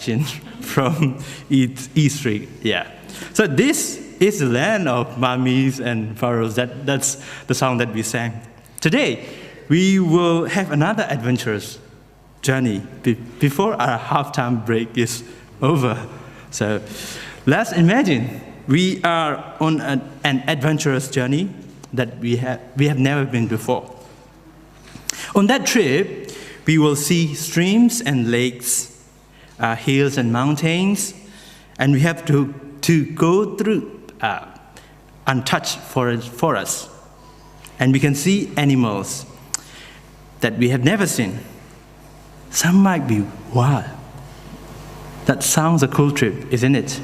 from E Street. Yeah. So this is the land of mummies and pharaohs. That's the song that we sang. Today, we will have another adventurous journey before our halftime break is over. So let's imagine we are on an adventurous journey that we have never been before. On that trip, we will see streams and lakes, hills and mountains, and we have to go through untouched forests. And we can see animals that we have never seen. Some might be wild. That sounds a cool trip, isn't it?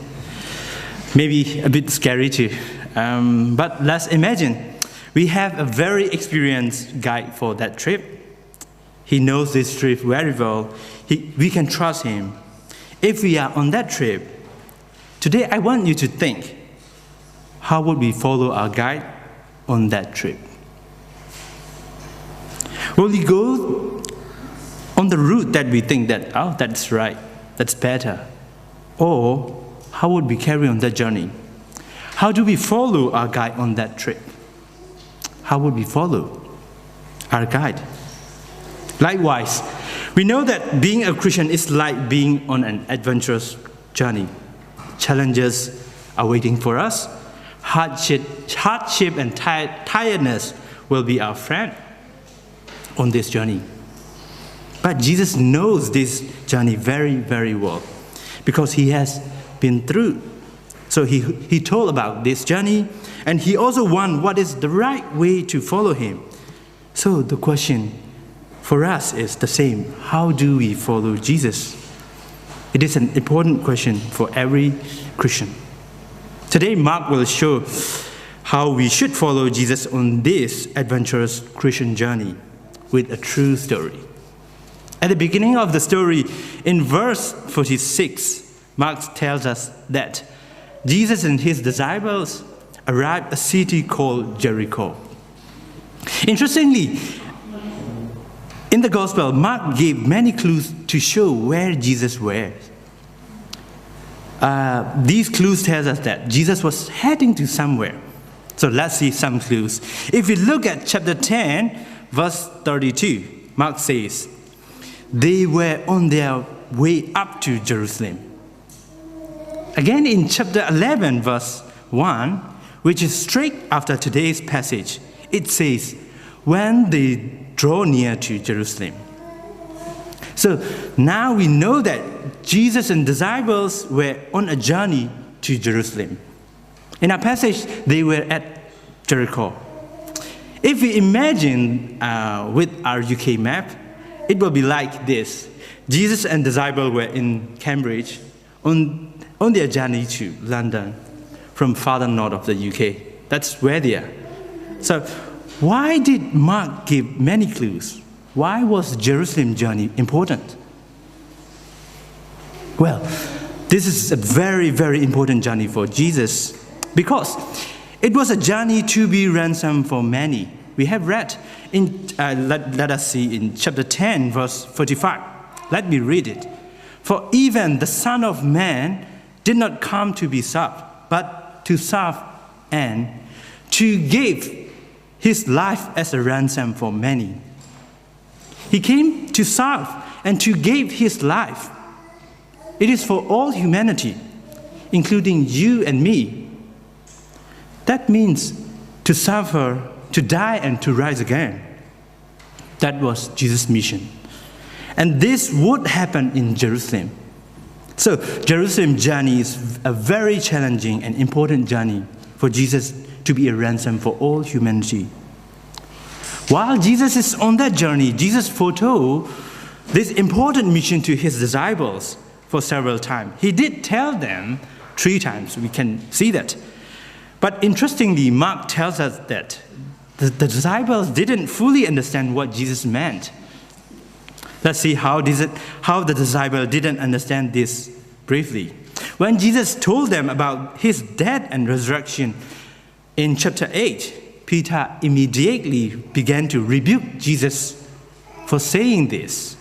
Maybe a bit scary too. But let's imagine we have a very experienced guide for that trip. He knows this trip very well. We can trust him. If we are on that trip, today I want you to think, how would we follow our guide on that trip? Will we go on the route that we think that, oh, that's right, that's better? Or how would we carry on that journey? How do we follow our guide on that trip? How would we follow our guide? Likewise, we know that being a Christian is like being on an adventurous journey. Challenges are waiting for us. Hardship and tiredness will be our friend on this journey. But Jesus knows this journey very, very well because he has been through. So he told about this journey, and he also won what is the right way to follow him. So the question for us is the same. How do we follow Jesus? It is an important question for every Christian. Today, Mark will show how we should follow Jesus on this adventurous Christian journey with a true story. At the beginning of the story, in verse 46, Mark tells us that Jesus and his disciples arrived at a city called Jericho. Interestingly, in the Gospel, Mark gave many clues to show where Jesus was. These clues tell us that Jesus was heading to somewhere. So let's see some clues. If we look at chapter 10, verse 32, Mark says, they were on their way up to Jerusalem. Again, in chapter 11, verse 1, which is straight after today's passage, it says, when they draw near to Jerusalem. So now we know that Jesus and disciples were on a journey to Jerusalem. In our passage, they were at Jericho. If we imagine with our UK map, it will be like this. Jesus and disciples were in Cambridge on their journey to London from farther north of the UK. That's where they are. So why did Mark give many clues? Why was Jerusalem journey important? Well, this is a very, very important journey for Jesus because it was a journey to be ransomed for many. We have read in, let us see in chapter 10, verse 45. Let me read it. For even the Son of Man did not come to be served, but to serve and to give his life as a ransom for many. He came to serve and to give his life. It is for all humanity, including you and me. That means to suffer, to die, and to rise again. That was Jesus' mission. And this would happen in Jerusalem. So, Jerusalem journey is a very challenging and important journey for Jesus to be a ransom for all humanity. While Jesus is on that journey, Jesus foretold this important mission to his disciples for several times. He did tell them 3 times. We can see that. But interestingly, Mark tells us that the disciples didn't fully understand what Jesus meant. Let's see how the disciples didn't understand this briefly. When Jesus told them about his death and resurrection in chapter 8, Peter immediately began to rebuke Jesus for saying this.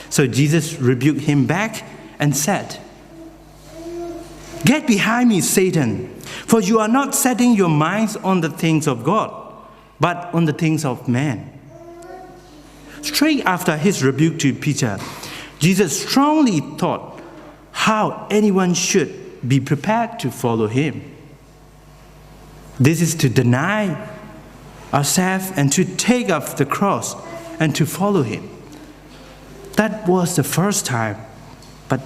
So Jesus rebuked him back and said, "Get behind me, Satan, for you are not setting your minds on the things of God, but on the things of man." Straight after his rebuke to Peter, Jesus strongly taught how anyone should be prepared to follow him. This is to deny ourselves and to take up the cross and to follow him. That was the first time, but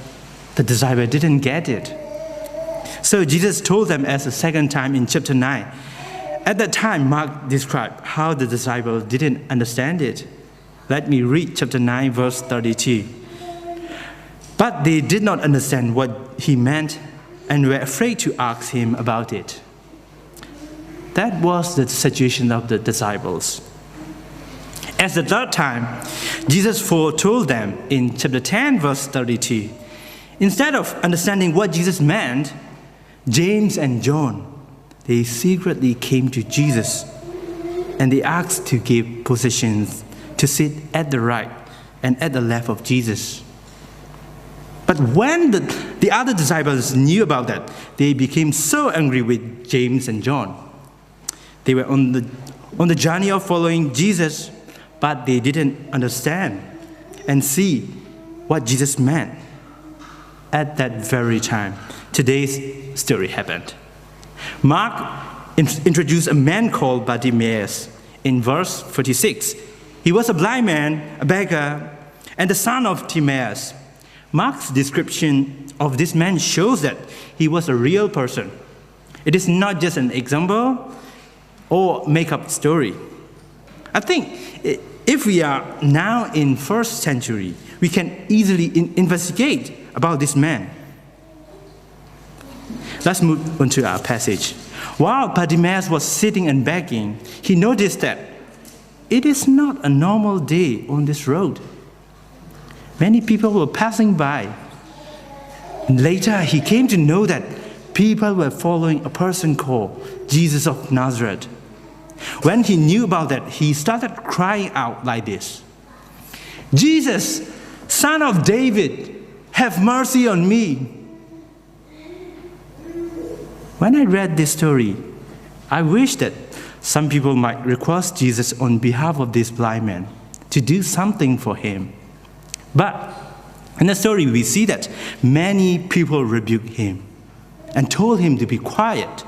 the disciple didn't get it. So Jesus told them as a second time in chapter 9. At that time, Mark described how the disciples didn't understand it. Let me read chapter 9, verse 32. But they did not understand what he meant and were afraid to ask him about it. That was the situation of the disciples. As the third time, Jesus foretold them in chapter 10, verse 32. Instead of understanding what Jesus meant, James and John, they secretly came to Jesus and they asked to give positions to sit at the right and at the left of Jesus. But when the other disciples knew about that, they became so angry with James and John. They were on the journey of following Jesus, but they didn't understand and see what Jesus meant. At that very time, today's story happened. Mark introduced a man called Bartimaeus in verse 46. He was a blind man, a beggar, and the son of Timaeus. Mark's description of this man shows that he was a real person. It is not just an example or make-up story. I think if we are now in 1st century, we can easily investigate about this man. Let's move on to our passage. While Bartimaeus was sitting and begging, he noticed that it is not a normal day on this road. Many people were passing by. Later, he came to know that people were following a person called Jesus of Nazareth. When he knew about that, he started crying out like this: "Jesus, Son of David, have mercy on me." When I read this story, I wish that some people might request Jesus on behalf of this blind man to do something for him. But in the story, we see that many people rebuked him and told him to be quiet.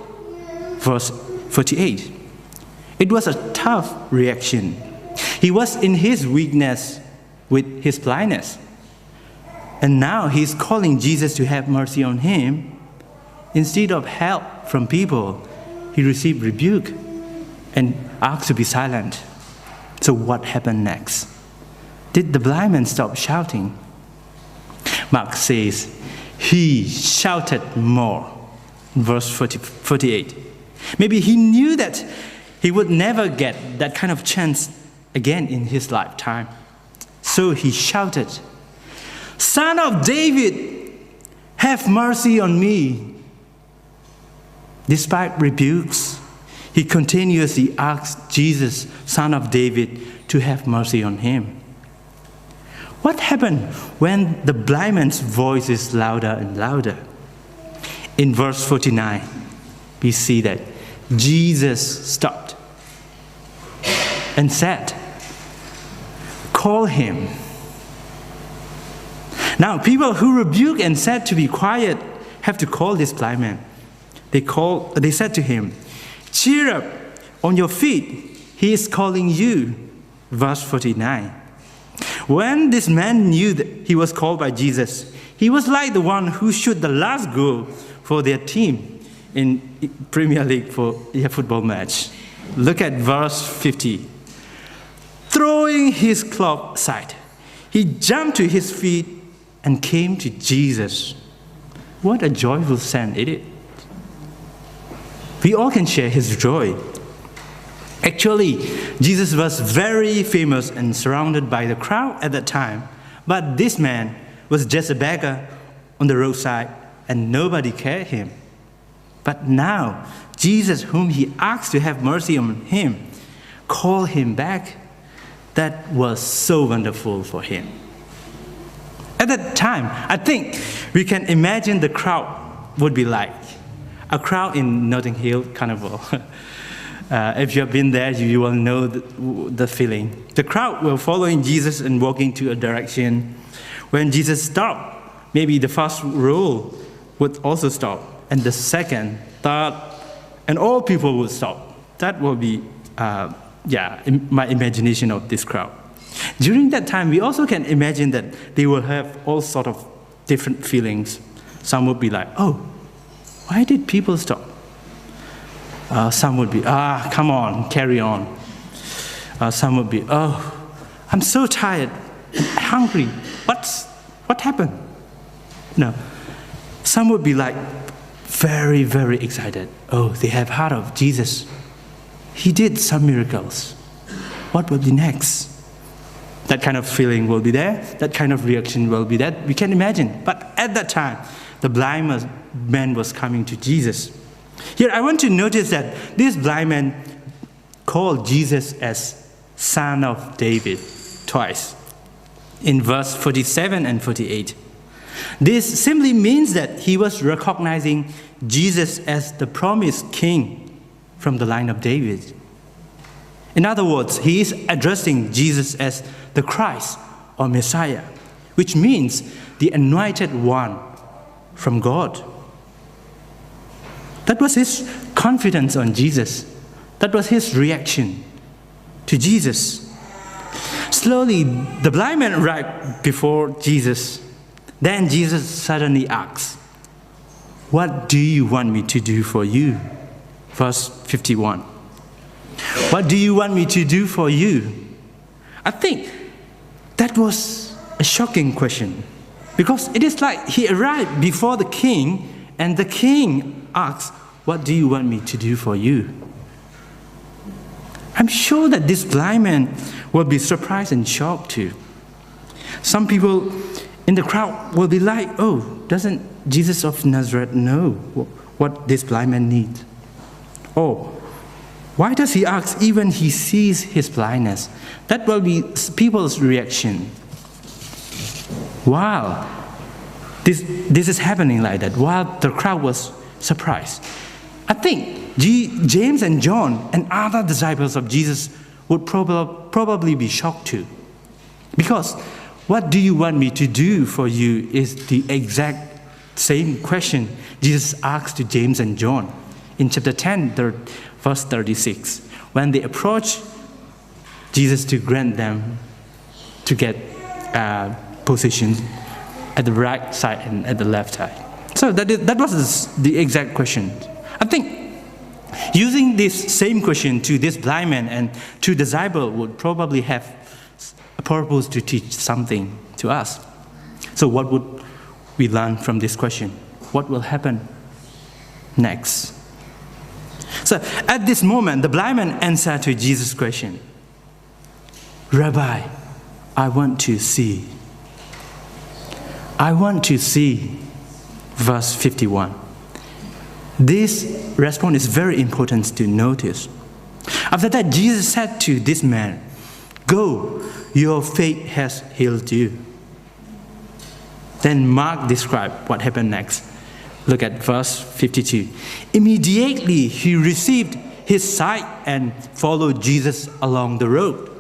Verse 48. It was a tough reaction. He was in his weakness with his blindness. And now he's calling Jesus to have mercy on him. Instead of help from people, he received rebuke and asked to be silent. So what happened next? Did the blind man stop shouting? Mark says he shouted more. Verse 48. Maybe he knew that he would never get that kind of chance again in his lifetime. So he shouted, "Son of David, have mercy on me." Despite rebukes, he continuously asked Jesus, Son of David, to have mercy on him. What happened when the blind man's voice is louder and louder? In verse 49, we see that Jesus stopped and said, "Call him." Now, people who rebuke and said to be quiet have to call this blind man. They said to him, "Cheer up, on your feet, he is calling you." Verse 49. When this man knew that he was called by Jesus, he was like the one who shot the last goal for their team in Premier League for a football match. Look at verse 50. Throwing his cloak aside, he jumped to his feet and came to Jesus. What a joyful scene it is. We all can share his joy. Actually, Jesus was very famous and surrounded by the crowd at that time. But this man was just a beggar on the roadside and nobody cared him. But now, Jesus, whom he asked to have mercy on him, called him back. That was so wonderful for him. At that time, I think we can imagine the crowd would be like. A crowd in Notting Hill Carnival. If you have been there, you will know the feeling. The crowd were following Jesus and walking to a direction. When Jesus stopped, maybe the first row would also stop, and the second, third, and all people would stop. That will be, my imagination of this crowd. During that time, we also can imagine that they will have all sort of different feelings. Some would be like, oh, why did people stop? Some would be, come on, carry on. Some would be, oh, I'm so tired, hungry. What happened? No. Some would be like very, very excited. Oh, they have heard of Jesus. He did some miracles. What will be next? That kind of feeling will be there. That kind of reaction will be there. We can imagine. But at that time, the blind man was coming to Jesus. Here, I want to notice that this blind man called Jesus as Son of David twice in verse 47 and 48. This simply means that he was recognizing Jesus as the promised king from the line of David. In other words, he is addressing Jesus as the Christ or Messiah, which means the anointed one from God. That was his confidence on Jesus. That was his reaction to Jesus. Slowly, the blind man arrived before Jesus. Then Jesus suddenly asks, "What do you want me to do for you?" Verse 51. What do you want me to do for you? I think that was a shocking question, because it is like he arrived before the king and the king asks, "What do you want me to do for you?" I'm sure that this blind man will be surprised and shocked too. Some people in the crowd will be like, "Oh, doesn't Jesus of Nazareth know what this blind man needs?" Or, "Why does he ask even he sees his blindness?" That will be people's reaction. While this is happening like that, while the crowd was surprised, I think James and John and other disciples of Jesus would probably be shocked too. Because what do you want me to do for you is the exact same question Jesus asked to James and John in chapter 10, verse 36, when they approached Jesus to grant them to get positions at the right side and at the left side. So that was the exact question. I think using this same question to this blind man and to the disciple would probably have a purpose to teach something to us. So what would we learn from this question? What will happen next? So at this moment, the blind man answered to Jesus' question, "Rabbi, I want to see." I want to see. Verse 51. This response is very important to notice. After that, Jesus said to this man, "Go, your faith has healed you." Then Mark described what happened next. Look at verse 52. Immediately he received his sight and followed Jesus along the road.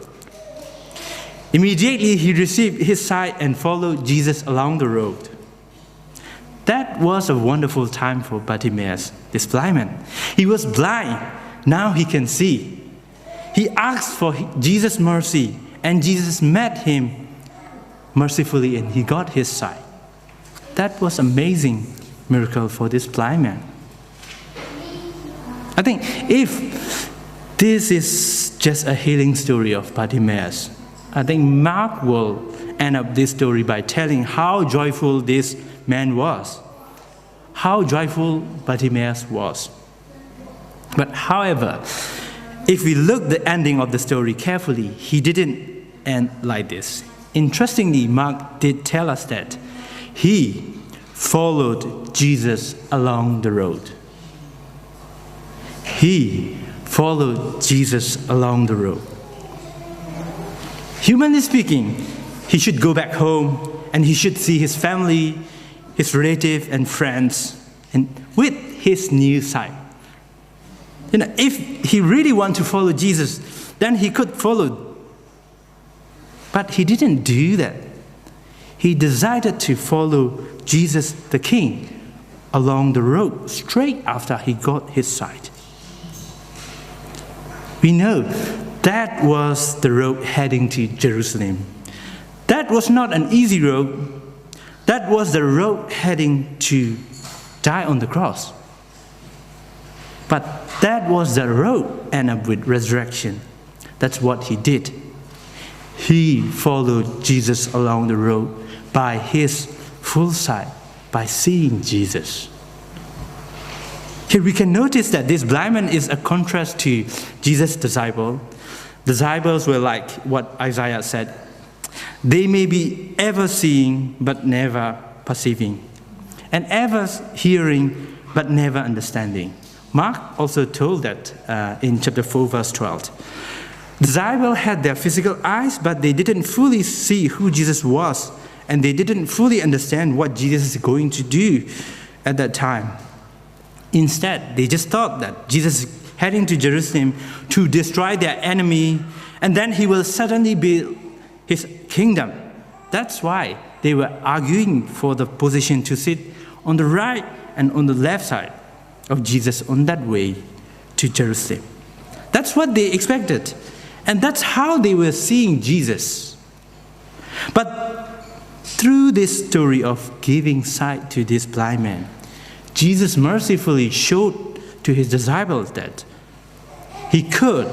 Immediately he received his sight and followed Jesus along the road. That was a wonderful time for Bartimaeus, this blind man. He was blind, now he can see. He asked for Jesus' mercy, and Jesus met him mercifully, and he got his sight. That was amazing miracle for this blind man. I think if this is just a healing story of Bartimaeus, I think Mark will end up this story by telling how joyful this man was, how joyful Bartimaeus was. But however, if we look the ending of the story carefully, he didn't end like this. Interestingly, Mark did tell us that he followed Jesus along the road. He followed Jesus along the road. Humanly speaking, he should go back home and he should see his family, his relatives and friends, and with his new sight. If he really wanted to follow Jesus, then he could follow. But he didn't do that. He decided to follow Jesus the King along the road straight after he got his sight. We know that was the road heading to Jerusalem. That was not an easy road. That was the road heading to die on the cross. But that was the road end up with resurrection. That's what he did. He followed Jesus along the road by his full sight, by seeing Jesus. Here we can notice that this blind man is a contrast to Jesus' disciples. Disciples were like what Isaiah said. They may be ever seeing but never perceiving, and ever hearing but never understanding. Mark also told that in chapter 4, verse 12. Disciples had their physical eyes, but they didn't fully see who Jesus was, and they didn't fully understand what Jesus is going to do at that time. Instead, they just thought that Jesus is heading to Jerusalem to destroy their enemy, and then he will suddenly build his kingdom. That's why they were arguing for the position to sit on the right and on the left side of Jesus on that way to Jerusalem. That's what they expected, and that's how they were seeing Jesus. But through this story of giving sight to this blind man, Jesus mercifully showed to his disciples that he could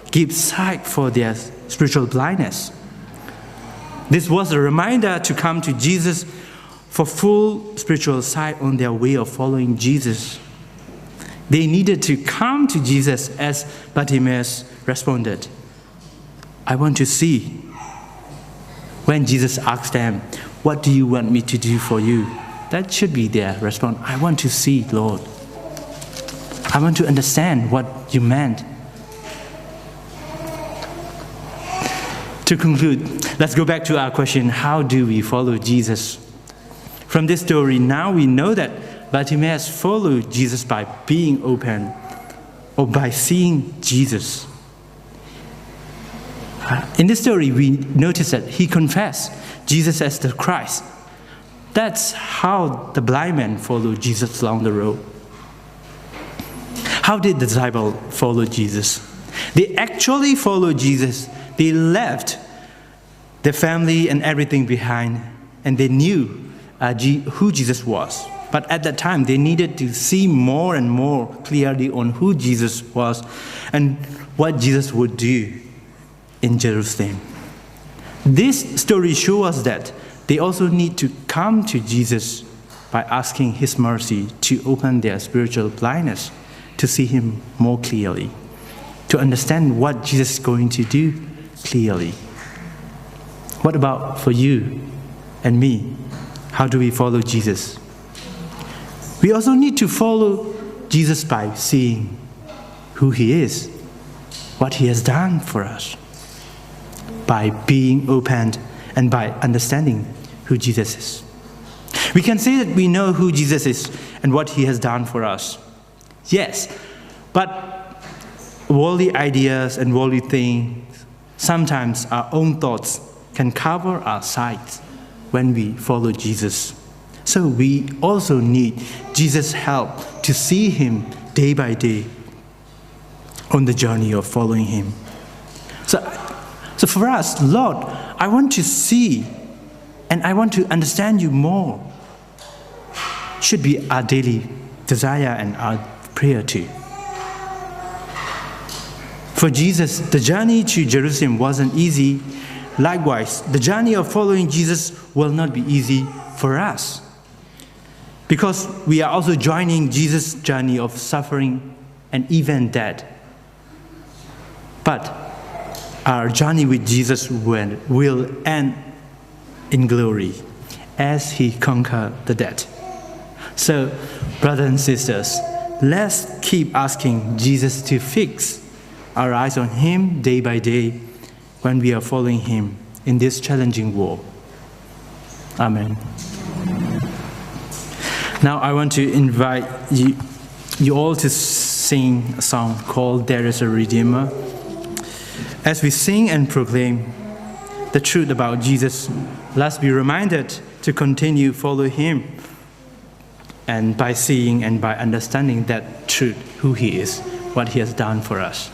give sight for their spiritual blindness. This was a reminder to come to Jesus for full spiritual sight on their way of following Jesus. They needed to come to Jesus as Bartimaeus responded, "I want to see." When Jesus asked them, "What do you want me to do for you?" That should be their response. "I want to see, Lord. I want to understand what you meant." To conclude, let's go back to our question, how do we follow Jesus? From this story, now we know that Bartimaeus followed Jesus by being open or by seeing Jesus. In this story, we notice that he confessed Jesus as the Christ. That's how the blind man followed Jesus along the road. How did the disciples follow Jesus? They actually followed Jesus. They left their family and everything behind, and they knew who Jesus was. But at that time, they needed to see more and more clearly on who Jesus was and what Jesus would do in Jerusalem. This story shows us that they also need to come to Jesus by asking his mercy to open their spiritual blindness, to see him more clearly, to understand what Jesus is going to do clearly. What about for you and me? How do we follow Jesus? We also need to follow Jesus by seeing who he is, what he has done for us, by being open and by understanding who Jesus is. We can say that we know who Jesus is and what he has done for us. Yes, but worldly ideas and worldly things, sometimes our own thoughts can cover our sight when we follow Jesus. So we also need Jesus' help to see him day by day on the journey of following him. So for us, Lord, I want to see and I want to understand you more. Should be our daily desire and our prayer too. For Jesus, the journey to Jerusalem wasn't easy. Likewise, the journey of following Jesus will not be easy for us, because we are also joining Jesus' journey of suffering and even death. But our journey with Jesus will end in glory as he conquered the death. So, brothers and sisters, let's keep asking Jesus to fix our eyes on him day by day when we are following him in this challenging world. Amen. Now I want to invite you all to sing a song called There is a Redeemer. As we sing and proclaim the truth about Jesus, let's be reminded to continue follow him, and by seeing and by understanding that truth, who he is, what he has done for us.